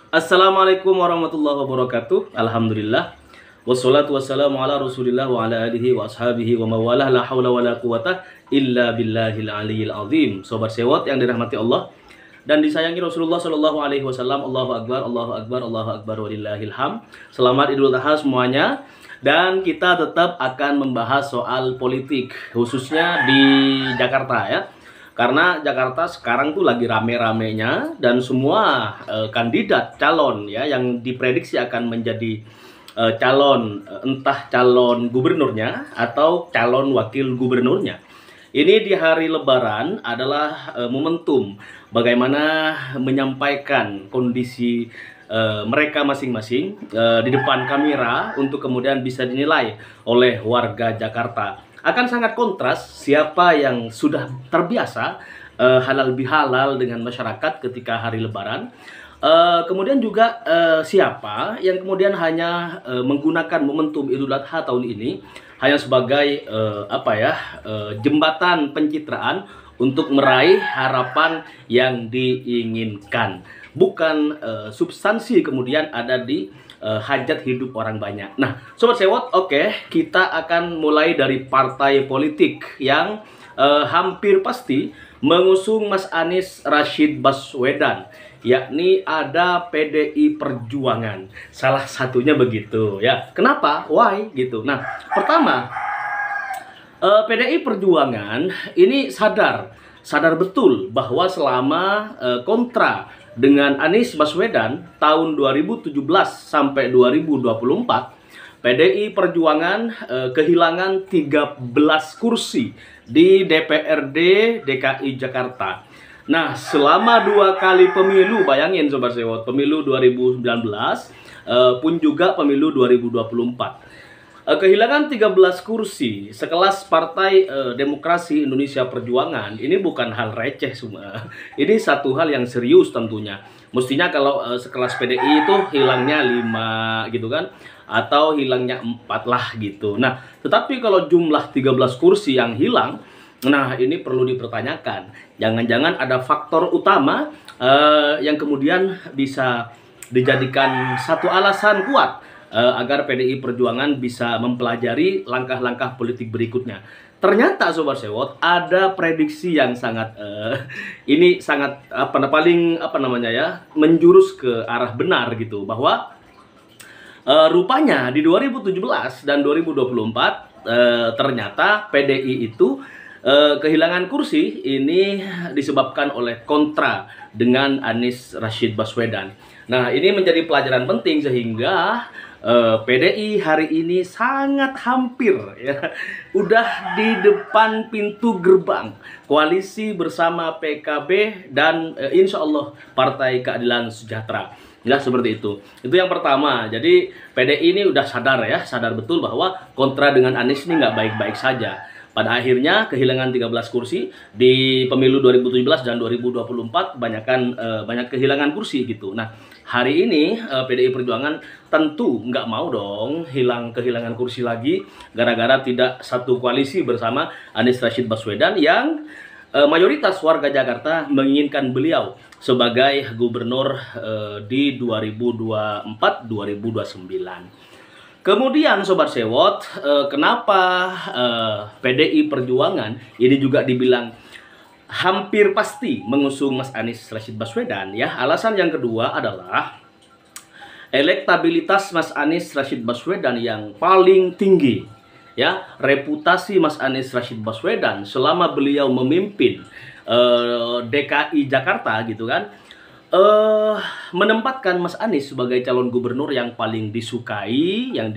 Assalamualaikum warahmatullahi wabarakatuh. Alhamdulillah. Wassalatu wassalamu ala Rasulillah wa ala alihi wa ashabihi wa mawalah la haula wa la quwata illa billahil aliyil azim. Sobat sewot yang dirahmati Allah dan disayangi Rasulullah Shallallahu alaihi wasallam. Allahu akbar, Allahu akbar, Allahu akbar walillahil ham. Selamat Idul Adha semuanya. Dan kita tetap akan membahas soal politik khususnya di Jakarta ya. Karena Jakarta sekarang tuh lagi rame-ramenya dan semua kandidat calon ya yang diprediksi akan menjadi calon entah calon gubernurnya atau calon wakil gubernurnya. Ini di hari Lebaran adalah momentum bagaimana menyampaikan kondisi mereka masing-masing di depan kamera untuk kemudian bisa dinilai oleh warga Jakarta. Akan sangat kontras siapa yang sudah terbiasa halal bihalal dengan masyarakat ketika hari Lebaran. Kemudian juga siapa yang kemudian hanya menggunakan momentum Idul Adha tahun ini hanya sebagai jembatan pencitraan untuk meraih harapan yang diinginkan, bukan substansi kemudian ada di hajat hidup orang banyak. Nah, Sobat Sewot, oke, kita akan mulai dari partai politik yang hampir pasti mengusung Mas Anies Rashid Baswedan, yakni ada PDI Perjuangan. Salah satunya begitu ya. Kenapa? Why? Gitu. Nah, pertama, PDI Perjuangan ini sadar betul bahwa selama kontra dengan Anies Baswedan tahun 2017 sampai 2024, PDI Perjuangan kehilangan 13 kursi di DPRD DKI Jakarta. Nah, selama 2 kali pemilu, bayangin Sobat Sewot, pemilu 2019 pun juga pemilu 2024. Kehilangan 13 kursi sekelas Partai Demokrasi Indonesia Perjuangan ini bukan hal receh semua. Ini satu hal yang serius tentunya. Mestinya kalau sekelas PDI itu hilangnya 5 gitu kan, atau hilangnya 4 lah gitu. Nah, tetapi kalau jumlah 13 kursi yang hilang, nah ini perlu dipertanyakan. Jangan-jangan ada faktor utama yang kemudian bisa dijadikan satu alasan kuat agar PDI Perjuangan bisa mempelajari langkah-langkah politik berikutnya. Ternyata Sobat Sewot ada prediksi yang sangat menjurus ke arah benar gitu, bahwa rupanya di 2017 dan 2024 ternyata PDI itu kehilangan kursi ini disebabkan oleh kontra dengan Anies Rashid Baswedan. Nah, ini menjadi pelajaran penting sehingga PDI hari ini sangat hampir ya, udah di depan pintu gerbang koalisi bersama PKB dan insya Allah Partai Keadilan Sejahtera. Ya, seperti itu. Itu yang pertama. Jadi PDI ini udah sadar betul bahwa kontra dengan Anies ini nggak baik-baik saja. Pada akhirnya kehilangan 13 kursi di pemilu 2017 dan 2024 banyak kehilangan kursi gitu. Nah, hari ini PDI Perjuangan tentu nggak mau dong kehilangan kursi lagi gara-gara tidak satu koalisi bersama Anies Rashid Baswedan yang mayoritas warga Jakarta menginginkan beliau sebagai gubernur di 2024-2029. Kemudian Sobat Sewot, kenapa PDI Perjuangan ini juga dibilang hampir pasti mengusung Mas Anies Rashid Baswedan ya? Alasan yang kedua adalah elektabilitas Mas Anies Rashid Baswedan yang paling tinggi ya. Reputasi Mas Anies Rashid Baswedan selama beliau memimpin DKI Jakarta gitu kan, menempatkan Mas Anies sebagai calon gubernur yang paling disukai, yang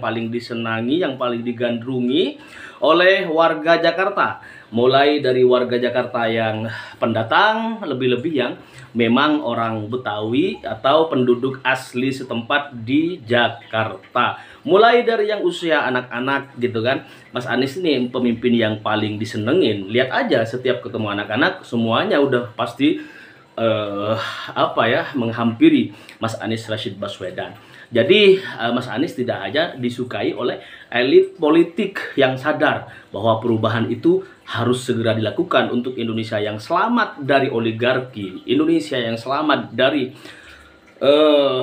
paling disenangi, yang paling digandrungi oleh warga Jakarta. Mulai dari warga Jakarta yang pendatang, lebih-lebih yang memang orang Betawi atau penduduk asli setempat di Jakarta. Mulai dari yang usia anak-anak gitu kan, Mas Anies ini pemimpin yang paling disenengin. Lihat aja setiap ketemu anak-anak semuanya udah pasti menghampiri Mas Anies Rashid Baswedan. Jadi Mas Anies tidak hanya disukai oleh elit politik yang sadar bahwa perubahan itu harus segera dilakukan untuk Indonesia yang selamat dari oligarki, Indonesia yang selamat dari eh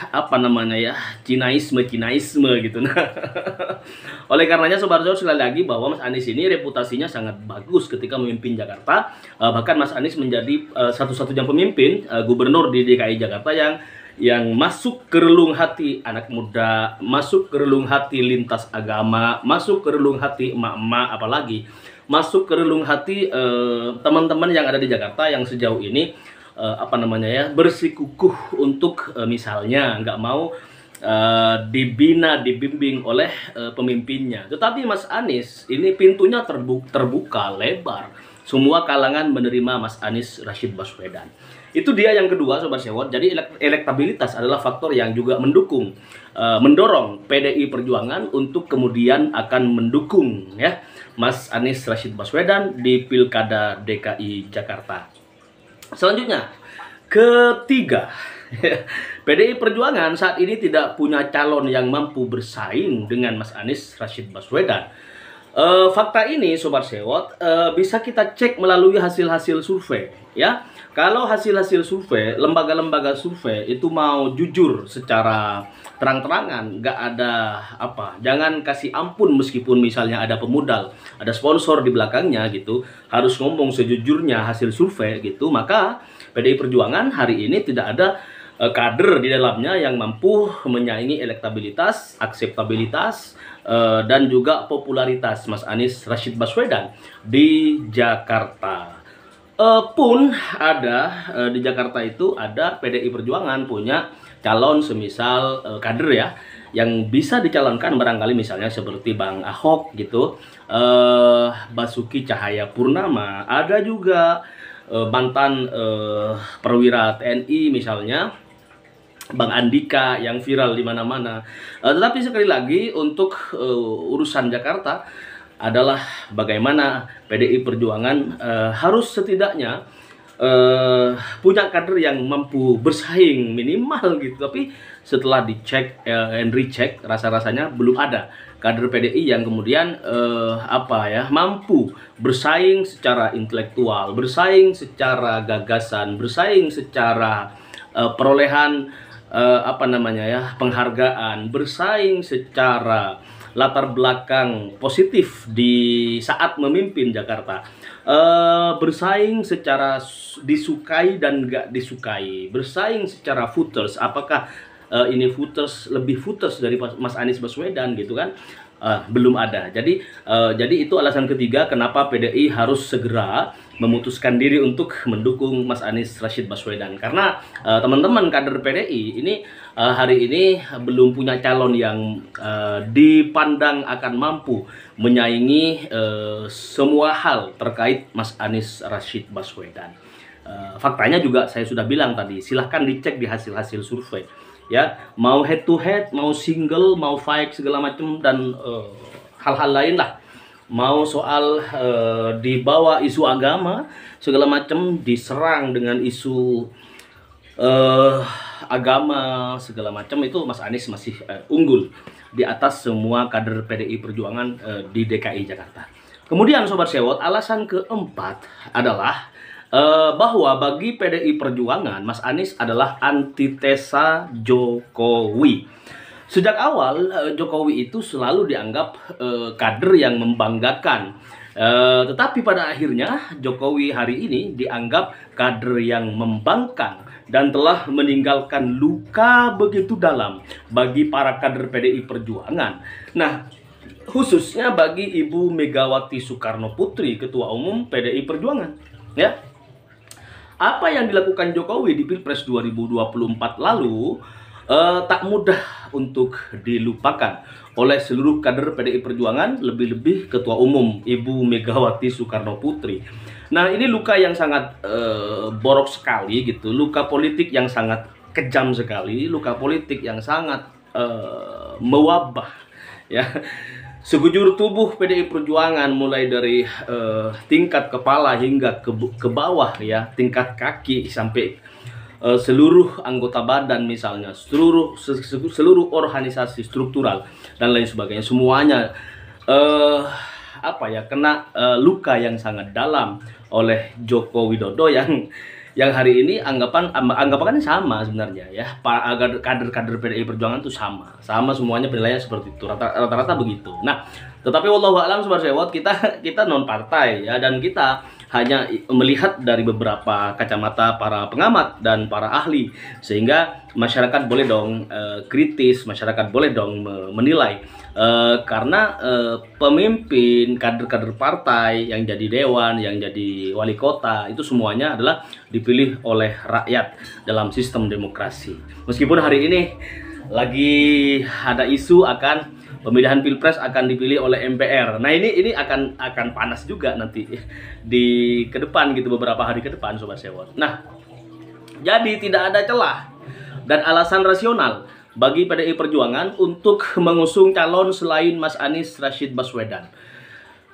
apa namanya ya, Cinaisme gitu. Nah, oleh karenanya Sobat Sewot, sekali lagi bahwa Mas Anies ini reputasinya sangat bagus ketika memimpin Jakarta. Bahkan Mas Anies menjadi satu-satunya pemimpin gubernur di DKI Jakarta yang masuk ke relung hati anak muda, masuk ke relung hati lintas agama, masuk ke relung hati emak-emak, apalagi masuk ke relung hati teman-teman yang ada di Jakarta yang sejauh ini apa namanya ya, bersikukuh untuk misalnya nggak mau dibimbing oleh pemimpinnya. Tetapi Mas Anies ini pintunya terbuka lebar. Semua kalangan menerima Mas Anies Rashid Baswedan. Itu dia yang kedua, Sobat Sewot. Jadi elektabilitas adalah faktor yang juga mendorong PDI Perjuangan untuk kemudian akan mendukung ya Mas Anies Rashid Baswedan di Pilkada DKI Jakarta. Selanjutnya, ketiga, PDI Perjuangan saat ini tidak punya calon yang mampu bersaing dengan Mas Anies Rashid Baswedan. Fakta ini, Sobat Sewot, bisa kita cek melalui hasil-hasil survei. Ya, kalau hasil-hasil survei, lembaga-lembaga survei itu mau jujur secara terang-terangan, nggak ada apa, jangan kasih ampun meskipun misalnya ada pemodal, ada sponsor di belakangnya gitu, harus ngomong sejujurnya hasil survei gitu, maka PDI Perjuangan hari ini tidak ada kader di dalamnya yang mampu menyaingi elektabilitas, akseptabilitas, dan juga popularitas Mas Anies Rashid Baswedan di Jakarta. Pun ada di Jakarta itu ada PDI Perjuangan punya calon semisal kader ya, yang bisa dicalonkan barangkali misalnya seperti Bang Ahok gitu, Basuki Cahayapurnama, ada juga mantan perwira TNI misalnya Bang Andika yang viral di mana-mana. Tetapi sekali lagi untuk urusan Jakarta adalah bagaimana PDI Perjuangan harus setidaknya punya kader yang mampu bersaing minimal gitu. Tapi setelah dicek and recheck, rasa-rasanya belum ada kader PDI yang kemudian apa ya, mampu bersaing secara intelektual, bersaing secara gagasan, bersaing secara perolehan apa namanya ya, penghargaan, bersaing secara latar belakang positif di saat memimpin Jakarta, bersaing secara disukai dan nggak disukai, bersaing secara voters, apakah ini voters lebih voters dari Mas Anies Baswedan gitu kan, belum ada. Jadi itu alasan ketiga kenapa PDI harus segera memutuskan diri untuk mendukung Mas Anies Rashid Baswedan, karena teman-teman kader PDI ini hari ini belum punya calon yang dipandang akan mampu menyaingi semua hal terkait Mas Anies Rashid Baswedan. Faktanya juga saya sudah bilang tadi, silahkan dicek di hasil-hasil survei ya, mau head to head, mau single, mau fight segala macam, dan hal-hal lain lah, mau soal dibawa isu agama segala macam, diserang dengan isu agama segala macam, itu Mas Anies masih unggul di atas semua kader PDI Perjuangan di DKI Jakarta. Kemudian Sobat Sewot, alasan keempat adalah bahwa bagi PDI Perjuangan, Mas Anies adalah antitesa Jokowi. Sejak awal Jokowi itu selalu dianggap kader yang membanggakan, tetapi pada akhirnya Jokowi hari ini dianggap kader yang membangkang dan telah meninggalkan luka begitu dalam bagi para kader PDI Perjuangan. Nah, khususnya bagi Ibu Megawati Soekarno Putri, Ketua Umum PDI Perjuangan, ya. Apa yang dilakukan Jokowi di Pilpres 2024 lalu tak mudah untuk dilupakan oleh seluruh kader PDI Perjuangan, lebih-lebih Ketua Umum Ibu Megawati Soekarno Putri. Nah, ini luka yang sangat borok sekali gitu, luka politik yang sangat kejam sekali, luka politik yang sangat mewabah ya. Sekujur tubuh PDI Perjuangan, mulai dari tingkat kepala hingga ke bawah ya, tingkat kaki sampai seluruh anggota badan misalnya, seluruh organisasi struktural dan lain sebagainya, semuanya apa ya, kena luka yang sangat dalam oleh Joko Widodo yang hari ini anggapannya sama sebenarnya ya. Agar kader-kader PDI Perjuangan itu sama semuanya penilaiannya seperti itu, rata-rata begitu. Nah, tetapi wallahu a'lam Sobat Sewot, kita non partai ya, dan kita hanya melihat dari beberapa kacamata para pengamat dan para ahli, sehingga masyarakat boleh dong kritis, masyarakat boleh dong menilai, karena pemimpin, kader-kader partai yang jadi dewan, yang jadi wali kota, itu semuanya adalah dipilih oleh rakyat dalam sistem demokrasi. Meskipun hari ini lagi ada isu akan pemilihan pilpres akan dipilih oleh MPR. Nah, ini akan panas juga nanti di ke depan gitu, beberapa hari ke depan Sobat Sewot. Nah, jadi tidak ada celah dan alasan rasional bagi PDI Perjuangan untuk mengusung calon selain Mas Anies Rashid Baswedan.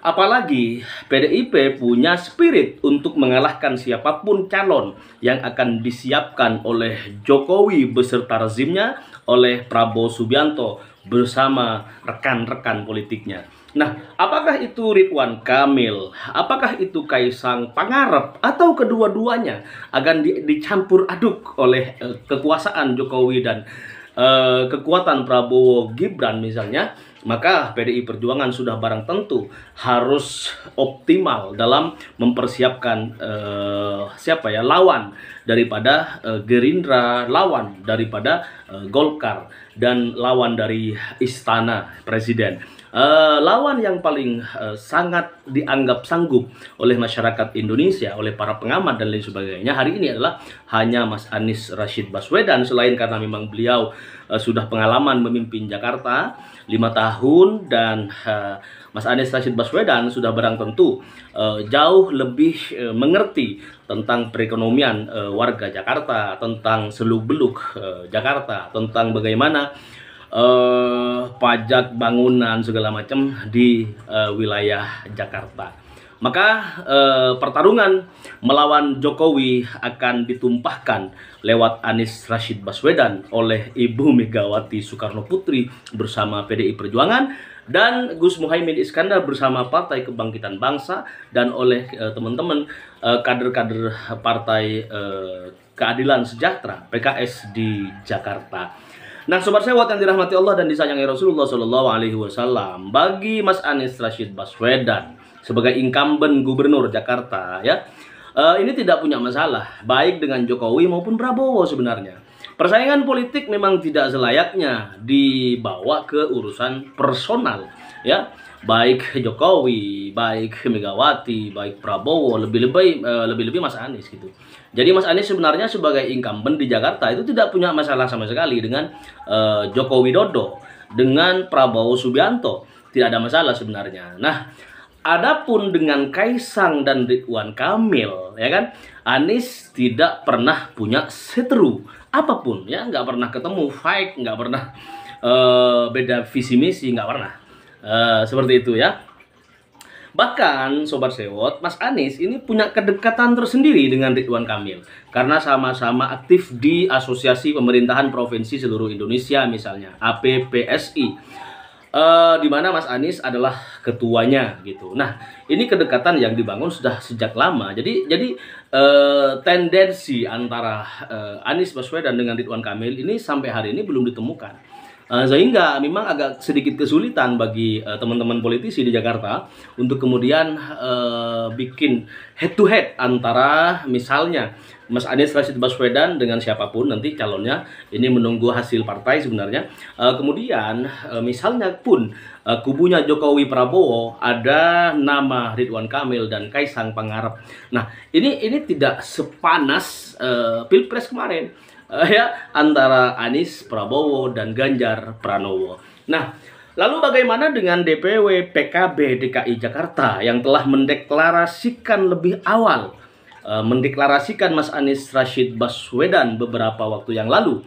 Apalagi PDIP punya spirit untuk mengalahkan siapapun calon yang akan disiapkan oleh Jokowi beserta rezimnya, oleh Prabowo Subianto bersama rekan-rekan politiknya. Nah, apakah itu Ridwan Kamil, apakah itu Kaisang Pangarep, atau kedua-duanya akan dicampur aduk oleh kekuasaan Jokowi dan kekuatan Prabowo Gibran misalnya, maka PDI Perjuangan sudah barang tentu harus optimal dalam mempersiapkan lawan daripada Gerindra, lawan daripada Golkar, dan lawan dari Istana Presiden. Lawan yang paling sangat dianggap sanggup oleh masyarakat Indonesia, oleh para pengamat dan lain sebagainya hari ini adalah hanya Mas Anies Rashid Baswedan. Selain karena memang beliau sudah pengalaman memimpin Jakarta 5 tahun, dan Mas Anies Rashid Baswedan sudah barang tentu jauh lebih mengerti tentang perekonomian warga Jakarta, tentang seluk-beluk Jakarta, tentang bagaimana pajak bangunan segala macam di wilayah Jakarta. Maka pertarungan melawan Jokowi akan ditumpahkan lewat Anies Rashid Baswedan oleh Ibu Megawati Soekarno Putri bersama PDI Perjuangan, dan Gus Muhaimin Iskandar bersama Partai Kebangkitan Bangsa, dan oleh teman-teman kader-kader Partai Keadilan Sejahtera PKS di Jakarta. Nah, Sobat Sewot yang dirahmati Allah dan disayangi Rasulullah SAW, bagi Mas Anies Rashid Baswedan sebagai incumbent gubernur Jakarta ya, ini tidak punya masalah baik dengan Jokowi maupun Prabowo sebenarnya. Persaingan politik memang tidak selayaknya dibawa ke urusan personal ya, baik Jokowi, baik Megawati, baik Prabowo, lebih-lebih Mas Anies gitu. Jadi Mas Anies sebenarnya sebagai incumbent di Jakarta itu tidak punya masalah sama sekali dengan Joko Widodo, dengan Prabowo Subianto, tidak ada masalah sebenarnya. Nah, adapun dengan Kaisang dan Ridwan Kamil, ya kan, Anies tidak pernah punya seteru apapun, ya, nggak pernah ketemu fight, nggak pernah beda visi misi, nggak pernah seperti itu ya. Bahkan Sobat Sewot, Mas Anies ini punya kedekatan tersendiri dengan Ridwan Kamil karena sama-sama aktif di Asosiasi Pemerintahan Provinsi Seluruh Indonesia misalnya, APPSI, di mana Mas Anies adalah ketuanya gitu. Nah, ini kedekatan yang dibangun sudah sejak lama. Jadi tendensi antara Anies Baswedan dengan Ridwan Kamil ini sampai hari ini belum ditemukan. Sehingga memang agak sedikit kesulitan bagi teman-teman politisi di Jakarta untuk kemudian bikin head to head antara misalnya Mas Anies Rashid Baswedan dengan siapapun nanti calonnya, ini menunggu hasil partai sebenarnya. Kemudian misalnya pun kubunya Jokowi Prabowo ada nama Ridwan Kamil dan Kaisang Pangarep. Nah, ini tidak sepanas Pilpres kemarin. Ya, antara Anies, Prabowo, dan Ganjar Pranowo. Nah, lalu bagaimana dengan DPW PKB DKI Jakarta yang telah mendeklarasikan lebih awal, mendeklarasikan Mas Anies Rashid Baswedan beberapa waktu yang lalu?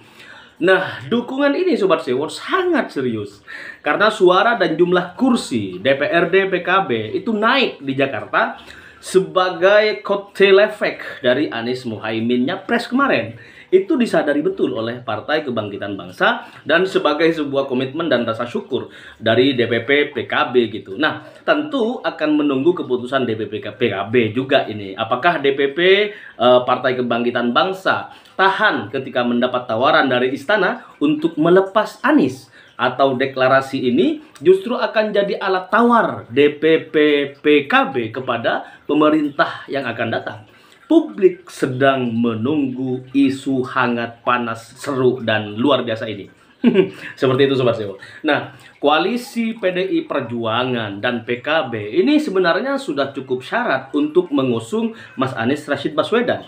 Nah, dukungan ini Sobat Sewot sangat serius karena suara dan jumlah kursi DPRD PKB itu naik di Jakarta sebagai kotel efek dari Anies Muhaimin Nyapres kemarin. itu disadari betul oleh Partai Kebangkitan Bangsa dan sebagai sebuah komitmen dan rasa syukur dari DPP PKB gitu. Nah, tentu akan menunggu keputusan DPP PKB juga ini. Apakah DPP Partai Kebangkitan Bangsa tahan ketika mendapat tawaran dari istana untuk melepas Anies, atau deklarasi ini justru akan jadi alat tawar DPP PKB kepada pemerintah yang akan datang. Publik sedang menunggu isu hangat, panas, seru, dan luar biasa ini. Seperti itu Sobat Sewot. Nah, koalisi PDI Perjuangan dan PKB ini sebenarnya sudah cukup syarat untuk mengusung Mas Anies Rashid Baswedan.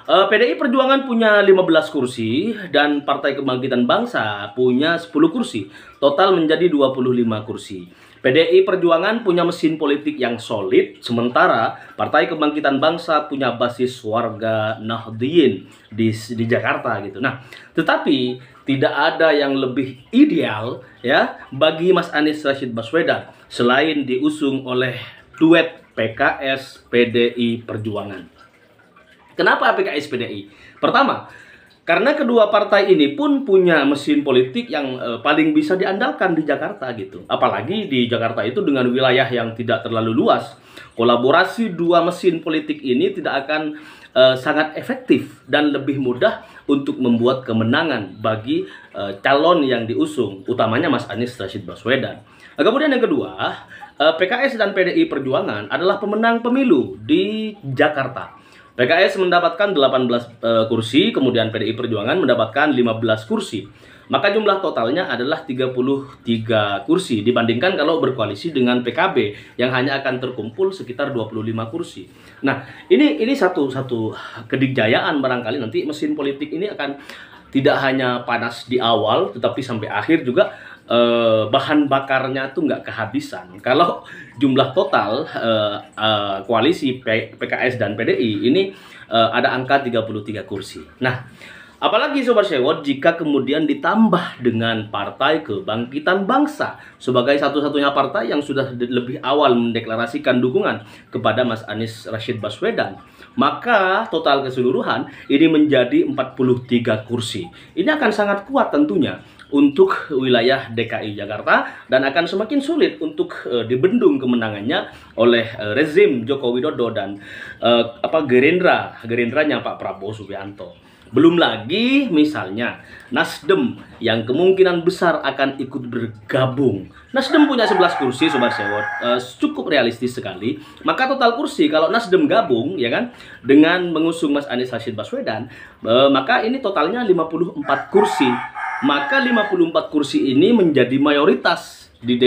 PDI Perjuangan punya 15 kursi dan Partai Kebangkitan Bangsa punya 10 kursi. Total menjadi 25 kursi. PDI Perjuangan punya mesin politik yang solid, sementara Partai Kebangkitan Bangsa punya basis warga Nahdliyin di Jakarta gitu. Nah, tetapi tidak ada yang lebih ideal ya bagi Mas Anies Rashid Baswedan selain diusung oleh duet PKS PDI Perjuangan. Kenapa PKS PDI? Pertama, karena kedua partai ini pun punya mesin politik yang paling bisa diandalkan di Jakarta gitu. Apalagi di Jakarta itu dengan wilayah yang tidak terlalu luas. Kolaborasi dua mesin politik ini tidak akan sangat efektif dan lebih mudah untuk membuat kemenangan bagi calon yang diusung, utamanya Mas Anies Rashid Baswedan. Nah, kemudian yang kedua, PKS dan PDI Perjuangan adalah pemenang pemilu di Jakarta. PKS mendapatkan 18 kursi, kemudian PDI Perjuangan mendapatkan 15 kursi. Maka jumlah totalnya adalah 33 kursi dibandingkan kalau berkoalisi dengan PKB yang hanya akan terkumpul sekitar 25 kursi. Nah, ini satu kedikjayaan barangkali nanti mesin politik ini akan tidak hanya panas di awal tetapi sampai akhir juga bahan bakarnya tuh nggak kehabisan. Kalau jumlah total koalisi PKS dan PDI ini ada angka 33 kursi. Nah, apalagi Sobat Sewot jika kemudian ditambah dengan Partai Kebangkitan Bangsa sebagai satu-satunya partai yang sudah lebih awal mendeklarasikan dukungan kepada Mas Anies Rashid Baswedan, maka total keseluruhan ini menjadi 43 kursi. Ini akan sangat kuat tentunya untuk wilayah DKI Jakarta dan akan semakin sulit untuk dibendung kemenangannya oleh rezim Joko Widodo dan Gerindranya Pak Prabowo Subianto. Belum lagi misalnya Nasdem yang kemungkinan besar akan ikut bergabung. Nasdem punya 11 kursi Sobat Sewot, cukup realistis sekali. Maka total kursi kalau Nasdem gabung ya kan dengan mengusung Mas Anies Rashid Baswedan, maka ini totalnya 54 kursi. Maka 54 kursi ini menjadi mayoritas di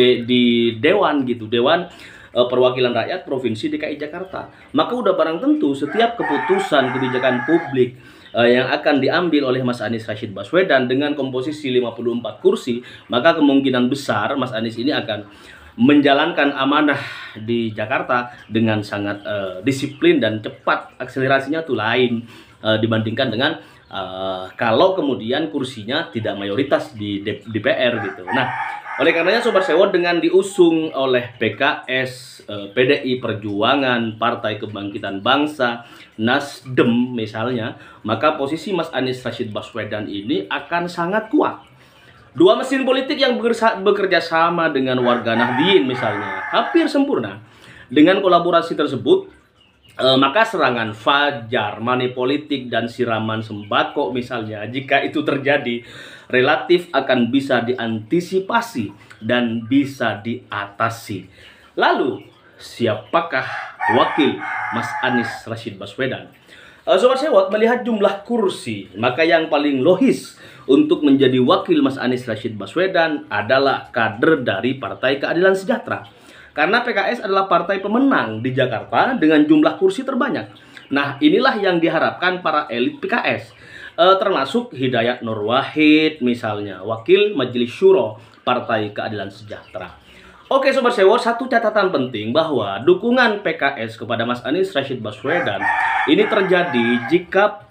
Dewan gitu, Dewan Perwakilan Rakyat Provinsi DKI Jakarta. Maka udah barang tentu setiap keputusan kebijakan publik yang akan diambil oleh Mas Anies Rashid Baswedan dengan komposisi 54 kursi, maka kemungkinan besar Mas Anies ini akan menjalankan amanah di Jakarta dengan sangat disiplin dan cepat. Akselerasinya tuh lain dibandingkan dengan kalau kemudian kursinya tidak mayoritas di DPR gitu. Nah, oleh karenanya Sobat Sewot dengan diusung oleh PKS, PDI Perjuangan, Partai Kebangkitan Bangsa, Nasdem misalnya, maka posisi Mas Anies Rashid Baswedan ini akan sangat kuat. Dua mesin politik yang bekerja sama dengan warga Nahdliyin misalnya, hampir sempurna. Dengan kolaborasi tersebut, maka serangan fajar, money politik, dan siraman sembako misalnya, jika itu terjadi, relatif akan bisa diantisipasi dan bisa diatasi. Lalu, siapakah wakil Mas Anies Rashid Baswedan? Sobat Sewot, melihat jumlah kursi, maka yang paling logis untuk menjadi wakil Mas Anies Rashid Baswedan adalah kader dari Partai Keadilan Sejahtera. Karena PKS adalah partai pemenang di Jakarta dengan jumlah kursi terbanyak. Nah, inilah yang diharapkan para elit PKS. Termasuk Hidayat Nur Wahid misalnya, wakil Majelis Syuro Partai Keadilan Sejahtera. Oke Sobat Sewot, satu catatan penting bahwa dukungan PKS kepada Mas Anies Rashid Baswedan ini terjadi jika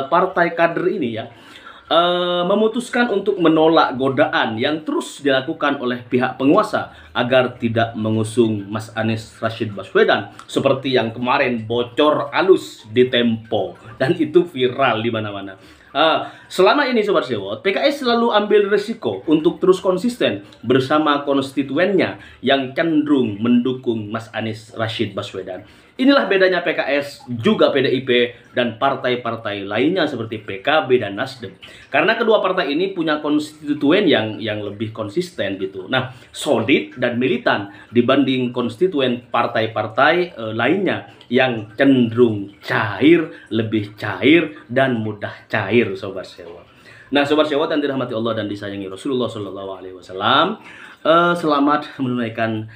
partai kader ini ya memutuskan untuk menolak godaan yang terus dilakukan oleh pihak penguasa agar tidak mengusung Mas Anies Rashid Baswedan seperti yang kemarin bocor halus di Tempo dan itu viral di mana-mana. Selama ini Sobat Sewot, PKS selalu ambil resiko untuk terus konsisten bersama konstituennya yang cenderung mendukung Mas Anies Rashid Baswedan. Inilah bedanya PKS, juga PDIP, dan partai-partai lainnya seperti PKB dan Nasdem. Karena kedua partai ini punya konstituen yang lebih konsisten gitu. Nah, solid dan militan dibanding konstituen partai-partai lainnya yang cenderung cair, lebih cair, dan mudah cair, Sobat Sewot. Nah, Sobat Sewot yang dirahmati Allah dan disayangi Rasulullah SAW, selamat menunaikan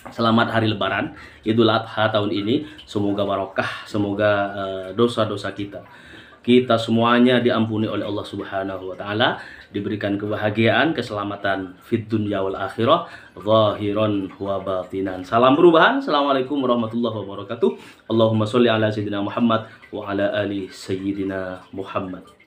selamat hari Lebaran, Idul Adha tahun ini. Semoga barokah, semoga dosa-dosa kita semuanya diampuni oleh Allah Subhanahu wa taala, diberikan kebahagiaan, keselamatan fid dunya wal akhirah, zahiran wa batinan. Salam perubahan. Assalamualaikum warahmatullahi wabarakatuh. Allahumma sholli ala sayyidina Muhammad wa ala ali sayyidina Muhammad.